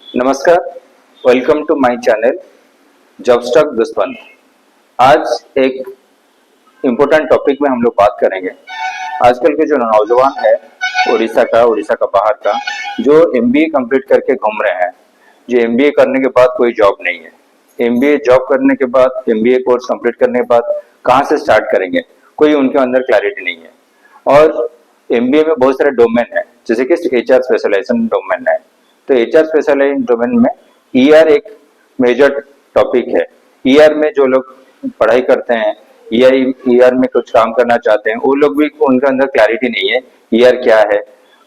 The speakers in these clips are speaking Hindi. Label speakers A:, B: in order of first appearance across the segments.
A: नमस्कार, वेलकम टू माय चैनल जॉबस्टॉक दुष्पंत। आज एक इम्पोर्टेंट टॉपिक में हम लोग बात करेंगे। आजकल के जो नौजवान है उड़ीसा का बाहर का, जो एमबीए कंप्लीट करके घूम रहे हैं, जो एमबीए करने के बाद कोई जॉब नहीं है। एमबीए जॉब करने के बाद, एमबीए कोर्स कंप्लीट करने के बाद कहाँ से स्टार्ट करेंगे, कोई उनके अंदर क्लैरिटी नहीं है। और एमबीए में बहुत सारे डोमेन है, जैसे कि एचआर स्पेशलाइजेशन डोमेन है। तो एचआर स्पेशलाइजेशन डोमेन में ईआर एक मेजर टॉपिक है। ईआर में जो लोग पढ़ाई करते हैं, ईआर में कुछ काम करना चाहते हैं, वो लोग भी, उनके अंदर क्लैरिटी नहीं है ईआर क्या है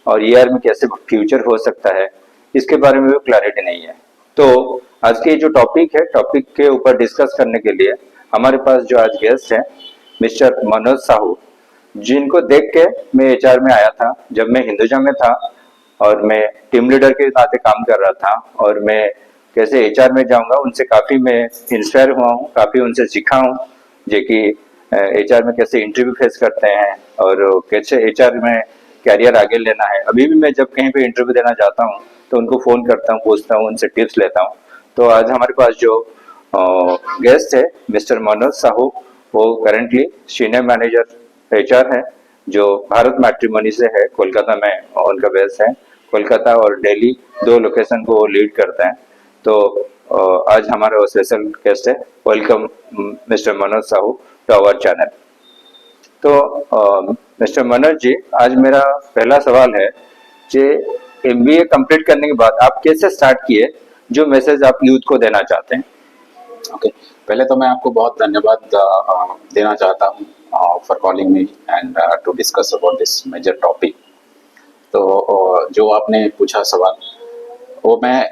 A: और ईआर में कैसे फ्यूचर हो सकता है, इसके बारे में भी क्लैरिटी नहीं है। तो आज के जो टॉपिक है, टॉपिक के ऊपर डिस्कस करने के लिए हमारे पास जो आज गेस्ट है मिस्टर मनोज साहू, जिनको देख के मैं एचआर में आया था जब मैं हिंदुजा में था, और मैं टीम लीडर के नाते काम कर रहा था। और मैं कैसे एचआर में जाऊंगा, उनसे काफी मैं इंस्पायर हुआ हूँ, काफी उनसे सीखा हूँ, जो कि एचआर में कैसे इंटरव्यू फेस करते हैं और कैसे एचआर में कैरियर आगे लेना है। अभी भी मैं जब कहीं पे इंटरव्यू देना जाता हूँ तो उनको फोन करता हूँ, पूछता हूँ, उनसे टिप्स लेता हूँ। तो आज हमारे पास जो गेस्ट है मिस्टर मनोज साहू, वो करेंटली सीनियर मैनेजर एचआर है, जो भारत मैट्रिमोनी से है, कोलकाता में उनका बेस है। कोलकाता और दिल्ली दो लोकेशन को वो लीड करते हैं। तो आज हमारा स्पेशल गेस्ट है। Welcome mister Manoj Sahu to our channel. तो मिस्टर मनोज जी, आज मेरा पहला सवाल है कि एमबीए कंप्लीट करने के बाद आप कैसे स्टार्ट किए, जो मैसेज आप यूथ को देना चाहते हैं।
B: ओके पहले तो मैं आपको बहुत धन्यवाद देना चाहता हूँ for calling me and to discuss about this major topic. तो जो आपने पूछा सवाल, वो मैं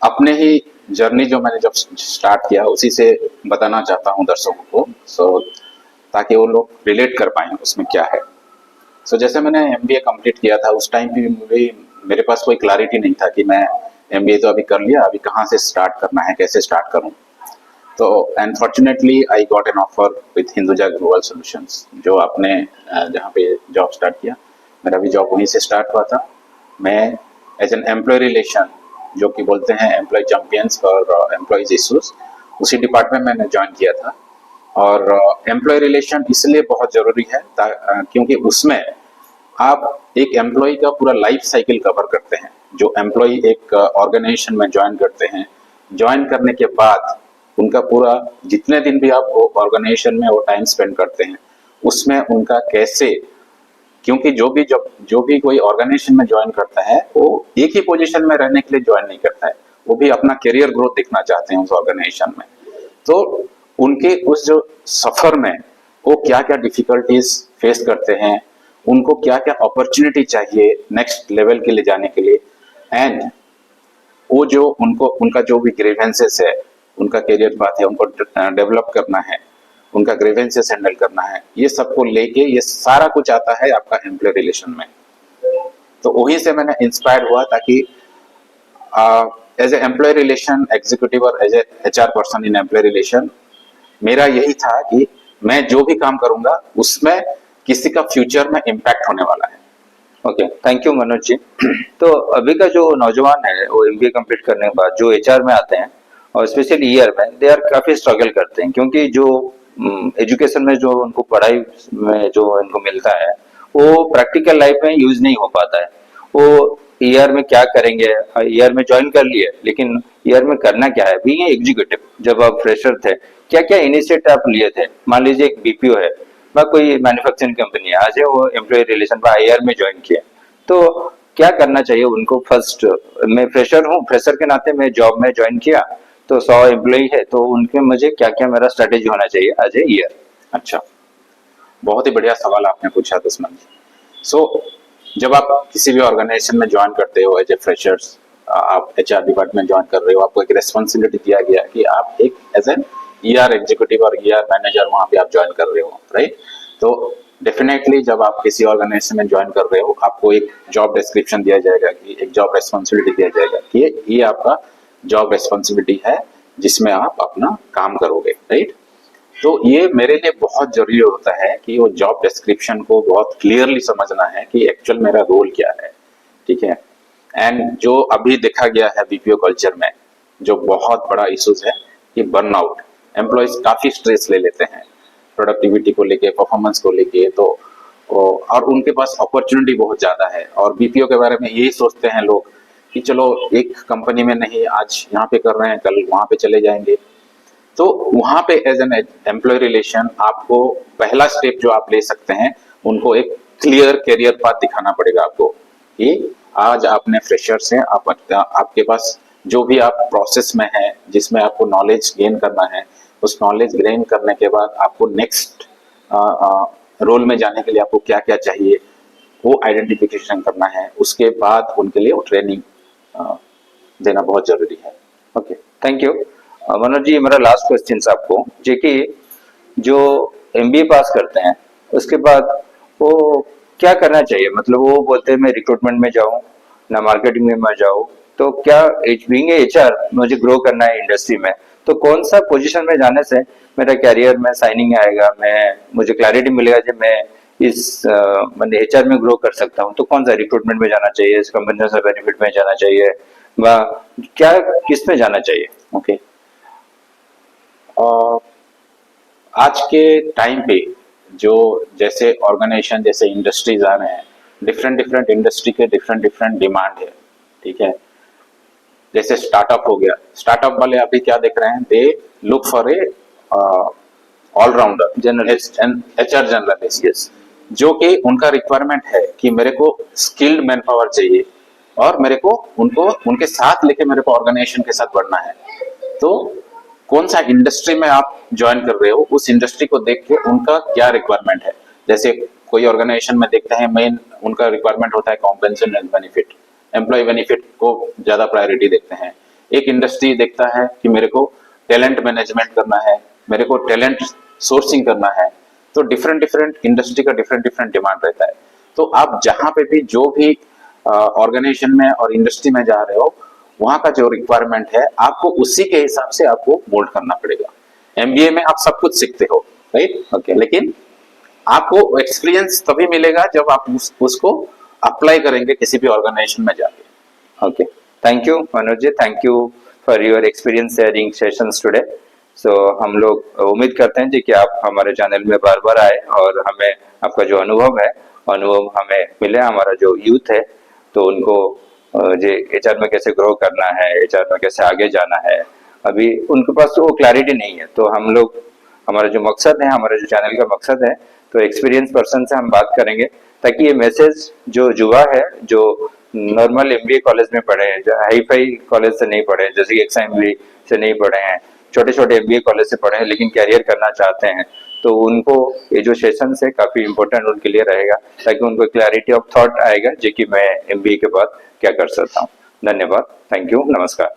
B: अपने ही जर्नी जो मैंने जब स्टार्ट किया उसी से बताना चाहता हूँ दर्शकों को, ताकि वो लोग रिलेट कर पाएँ उसमें क्या है। जैसे मैंने एमबीए कंप्लीट किया था, उस टाइम भी मेरे पास कोई क्लैरिटी नहीं था कि मैं एमबीए तो अभी कर लिया, अभी कहाँ से स्टार्ट करना है, कैसे स्टार्ट करूँ। तो unfortunately I got an offer with Hinduja global solutions, जो आपने जहाँ पे जॉब स्टार्ट किया, मेरा भी जॉब वहीं से स्टार्ट हुआ था। मैं एज एन एम्प्लॉय रिलेशन, जो कि बोलते हैं एम्प्लॉय चैंपियंस और एम्प्लॉयज इशूज, उसी डिपार्टमेंट में मैंने ज्वाइन किया था। और एम्प्लॉय रिलेशन इसलिए बहुत ज़रूरी है क्योंकि उसमें आप एक एम्प्लॉय का पूरा लाइफ साइकिल कवर करते हैं। जो एम्प्लॉय एक ऑर्गेनाइजेशन में ज्वाइन करते हैं, ज्वाइन करने के बाद उनका पूरा जितने दिन भी आप वो ऑर्गेनाइजेशन में वो टाइम स्पेंड करते हैं, उसमें उनका कैसे, क्योंकि जो भी कोई ऑर्गेनाइजेशन में ज्वाइन करता है, वो एक ही पोजीशन में रहने के लिए ज्वाइन नहीं करता है, वो भी अपना करियर ग्रोथ देखना चाहते हैं उस ऑर्गेनाइजेशन में। तो उनके उस जो सफर में वो क्या क्या डिफिकल्टीज फेस करते हैं, उनको क्या क्या अपॉर्चुनिटी चाहिए नेक्स्ट लेवल के लिए जाने के लिए, एंड वो जो उनका जो भी ग्रीवेंसेस है, उनका करियर पाथ है, उनको डेवलप करना है, उनका ग्रीवेंसेस हैंडल करना है, ये सबको लेके ये सारा कुछ आता है आपका एम्प्लॉय रिलेशन में। तो वहीं से मैंने इंस्पायर हुआ, ताकि as a employee relation executive और as a HR person in employee relation, मेरा यही था कि मैं जो भी काम करूंगा उसमें किसी का फ्यूचर में इम्पैक्ट होने वाला है।
A: ओके, थैंक यू मनोज जी। तो अभी का जो नौजवान है, वो एमबीए कंप्लीट करने के बाद जो एचआर में आते हैं और स्पेशली ईआर में, दे आर काफी स्ट्रगल करते हैं, क्योंकि जो एजुकेशन में जो उनको पढ़ाई में जो इनको मिलता है, वो प्रैक्टिकल लाइफ में यूज नहीं हो पाता है। वो ईआर में क्या करेंगे, ईआर में ज्वाइन कर लिए, लेकिन ईआर में करना क्या है। बीइंग एग्जीक्यूटिव, जब आप फ्रेशर थे, क्या क्या इनिशिएटिव आप लिए थे। मान लीजिए एक बीपीओ है, कोई मैन्युफैक्चरिंग कंपनी है, आज है वो एम्प्लॉय रिलेशन पर आईआर में ज्वाइन किया, तो क्या करना चाहिए उनको। फर्स्ट, मैं फ्रेशर हूँ, फ्रेशर के नाते मैं जॉब में ज्वाइन किया, तो 100 एम्प्लॉय है, तो उनके मुझे क्या क्या मेरा स्ट्रेटेजी होना चाहिए एज ए ईयर।
B: अच्छा, बहुत ही बढ़िया सवाल आपने पूछा दुश्मन जी। जब आप किसी भी ऑर्गेनाइजेशन में ज्वाइन करते हो एज ए फ्रेशर्स, आप एचआर डिपार्टमेंट ज्वाइन कर रहे हो, आपको एक रेस्पॉन्सिबिलिटी दिया गया कि आप एक एज एन ईआर एग्जीक्यूटिव और ईआर मैनेजर वहां पे आप ज्वाइन कर रहे हो, राइट। तो डेफिनेटली जब आप किसी ऑर्गेनाइजेशन में ज्वाइन कर रहे हो, आपको एक जॉब डिस्क्रिप्शन दिया जाएगा, कि एक जॉब रेस्पॉन्सिबिलिटी दिया जाएगा कि ये आपका जॉब रेस्पॉन्सिबिलिटी है जिसमें आप अपना काम करोगे, राइट। तो ये मेरे लिए बहुत जरूरी होता है कि वो जॉब डिस्क्रिप्शन को बहुत क्लियरली समझना है कि एक्चुअल मेरा रोल क्या है, ठीक है। एंड जो अभी देखा गया है बीपीओ कल्चर में जो बहुत बड़ा इश्यूज है कि बर्नआउट, एम्प्लॉयज काफी स्ट्रेस ले लेते हैं प्रोडक्टिविटी को लेके, परफॉर्मेंस को लेके, तो और उनके पास अपॉर्चुनिटी बहुत ज्यादा है और बीपीओ के बारे में यही सोचते हैं लोग कि चलो एक कंपनी में नहीं, आज यहाँ पे कर रहे हैं कल वहां पे चले जाएंगे। तो वहां पे एज एन एम्प्लॉय रिलेशन आपको पहला स्टेप जो आप ले सकते हैं, उनको एक क्लियर करियर पाथ दिखाना पड़ेगा आपको कि आज आपने फ्रेशर से आपके पास जो भी आप प्रोसेस में है जिसमें आपको नॉलेज गेन करना है, उस नॉलेज गेन करने के बाद आपको नेक्स्ट रोल में जाने के लिए आपको क्या क्या चाहिए वो आइडेंटिफिकेशन करना है। उसके बाद उनके लिए वो ट्रेनिंग देना बहुत जरूरी है।
A: Okay, thank you. Manoj ji, मेरा लास्ट क्वेश्चन आपको जी कि जो एमबीए पास करते हैं उसके बाद वो क्या करना चाहिए, मतलब वो बोलते हैं मैं रिक्रूटमेंट में जाऊं ना मार्केटिंग में मैं जाऊं, तो क्या बीइंग एचआर मुझे ग्रो करना है इंडस्ट्री में, तो कौन सा पोजीशन में जाने से मेरा कैरियर में साइनिंग आएगा, मुझे क्लैरिटी मिलेगा कि मैं इस मैंने एचआर में ग्रो कर सकता हूँ, तो कौन सा रिक्रूटमेंट में जाना चाहिए, इस कंपनी बेनिफिट में जाना चाहिए, क्या किस में जाना चाहिए?
B: ओके, आज के टाइम पे जो जैसे ऑर्गेनाइजेशन जैसे इंडस्ट्रीज आ रहे हैं, डिफरेंट डिफरेंट इंडस्ट्री के डिफरेंट डिफरेंट डिमांड है, ठीक है। जैसे स्टार्टअप हो गया, स्टार्टअप वाले अभी क्या देख रहे हैं, they look for a allrounder journalist and HR journalist, yes, जो कि उनका रिक्वायरमेंट है कि मेरे को स्किल्ड मैन पावर चाहिए और मेरे को उनको उनके साथ लेके मेरे को ऑर्गेनाइजेशन के साथ बढ़ना है। तो कौन सा इंडस्ट्री में आप ज्वाइन कर रहे हो, उस इंडस्ट्री को देख के उनका क्या रिक्वायरमेंट है। जैसे कोई ऑर्गेनाइजेशन में देखते हैं मेन उनका रिक्वायरमेंट होता है compensation and benefit, employee benefit को ज्यादा प्रायोरिटी देखते हैं। एक इंडस्ट्री देखता है कि मेरे को टैलेंट मैनेजमेंट करना है, मेरे को टैलेंट सोर्सिंग करना है। तो डिफरेंट डिफरेंट इंडस्ट्री का डिफरेंट डिफरेंट डिमांड रहता है। तो आप जहां पे भी जो भी ऑर्गेनाइजेशन में और इंडस्ट्री में जा रहे हो, वहां का जो रिक्वायरमेंट है आपको उसी के हिसाब से आपको मोल्ड करना पड़ेगा। एमबीए में आप सब कुछ सीखते हो, राइट, ओके, लेकिन आपको एक्सपीरियंस तभी मिलेगा जब आप उसको अप्लाई करेंगे किसी भी ऑर्गेनाइजेशन में जाके।
A: Okay, thank you Manoj ji, thank you for your experience sharing sessions today. So हम लोग उम्मीद करते हैं जी कि आप हमारे चैनल में बार बार आए और हमें आपका जो अनुभव हमें मिले, हमारा जो यूथ है तो उनको जो एचआर में कैसे ग्रो करना है, एचआर में कैसे आगे जाना है, अभी उनके पास तो वो क्लैरिटी नहीं है। तो हम लोग, हमारा जो मकसद है, हमारे जो चैनल का मकसद है, तो एक्सपीरियंस पर्सन से हम बात करेंगे ताकि ये मैसेज जो युवा है, जो नॉर्मल एमबीए कॉलेज में पढ़े हैं, जो हाई फाई कॉलेज से नहीं पढ़े हैं, जैसे एक्सएमबी से नहीं पढ़े हैं, छोटे छोटे एमबीए कॉलेज से पढ़े हैं लेकिन कैरियर करना चाहते हैं, तो उनको ये जो सेशन है काफी इंपॉर्टेंट उनके लिए रहेगा ताकि उनको क्लैरिटी ऑफ थॉट आएगा जो कि मैं एमबीए के बाद क्या कर सकता हूँ। धन्यवाद, थैंक यू, नमस्कार।